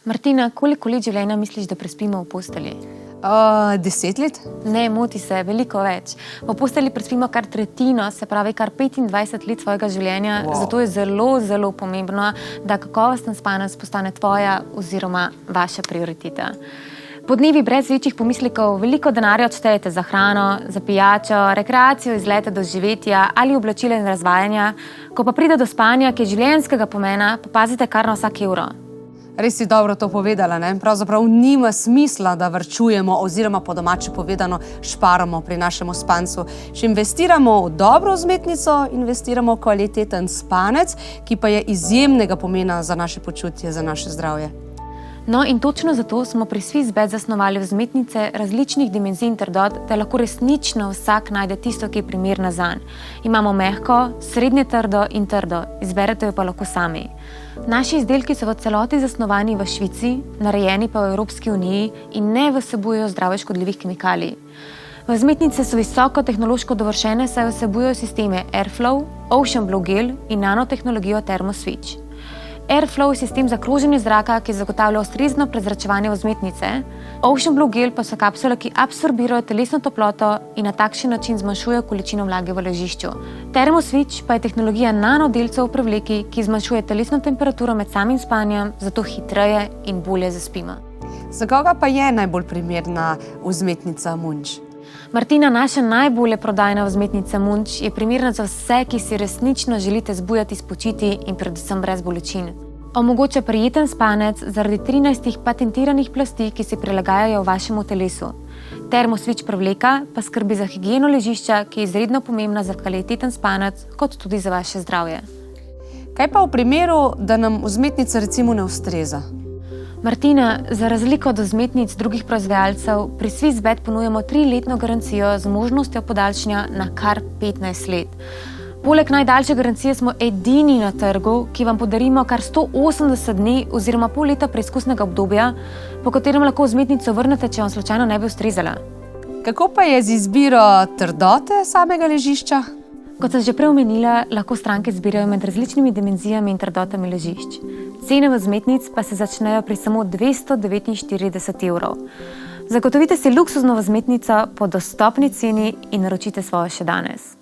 Martina, koliko let življenja misliš, da prespimo v posteli? 10 let. Ne, moti se, veliko več. V posteli prespimo kar tretjino, se pravi kar 25 let svojega življenja. Wow. Zato je zelo, zelo pomembno, da kakovosten spanec postane tvoja oziroma vaša prioriteta. Po dnevi brez večjih pomislekov veliko denarja odštejete za hrano, za pijačo, rekreacijo, izlete do živetja ali oblačila in razvajanja. Ko pa pride do spanja, ki je življenjskega pomena, pa pazite kar na vsak evro. Res si dobro to povedala, ne? Pravzaprav nima smisla, da varčujemo oziroma po domače povedano šparamo pri našem spancu. Če investiramo v dobro vzmetnico, investiramo v kvaliteten spanec, ki pa je izjemnega pomena za naše počutje, za naše zdravje. No in točno zato smo pri Swissbed zasnovali vzmetnice različnih dimenzij in trdot, da lahko resnično vsak najde tisto, ki je primerna zanj. Imamo mehko, srednje trdo in trdo, izberete jo pa lahko sami. Naši izdelki so v celoti zasnovani v Švici, narejeni pa v Evropski uniji in ne vsebujejo zdrave škodljivih kemikalij. Vzmetnice so visoko tehnološko dovršene, saj vsebujejo sisteme Airflow, Ocean Blue Gel in nanotehnologijo ThermoSwitch. Airflow je sistem za kroženje zraka, ki zagotavlja ustrezno prezračevanje vzmetnice. Ocean Blue Gel pa so kapsule, ki absorbirajo telesno toploto in na takšen način zmanjšujejo količino vlage v ležišču. ThermoSwitch pa je tehnologija nanodelcev v prevleki, ki zmanjšuje telesno temperaturo med samim spanjem, zato hitreje in bolje zaspimo. Za koga pa je najbolj primerna vzmetnica Munch? Martina, naša najbolje prodajna vzmetnica Munch je primerna za vse, ki si resnično želite zbujati, spočiti in predvsem brez bolečin. Omogoča prijeten spanec zaradi 13 patentiranih plasti, ki se prilagajajo vašemu telesu. ThermoSwitch prevleka pa skrbi za higieno ležišča, ki je izredno pomembna za kvaliteten spanec, kot tudi za vaše zdravje. Kaj pa v primeru, da nam vzmetnica recimo ne ustreza? Martina, za razliko od vzmetnic drugih proizvajalcev, pri Swissbed ponujamo 3-letno garancijo z možnostjo podaljšanja na kar 15 let. Poleg najdaljše garancije smo edini na trgu, ki vam podarimo kar 180 dni oziroma pol leta preizkusnega obdobja, po katerem lahko vzmetnico vrnete, če vam slučajno ne bi ustrezala. Kako pa je z izbiro trdote samega ležišča? Kot sem že prej omenila, lahko stranke zbirajo med različnimi dimenzijami in trdotami ležišč. Cene vzmetnic pa se začnejo pri samo 249 evrov. Zagotovite si luksuzno vzmetnico po dostopni ceni in naročite svojo še danes.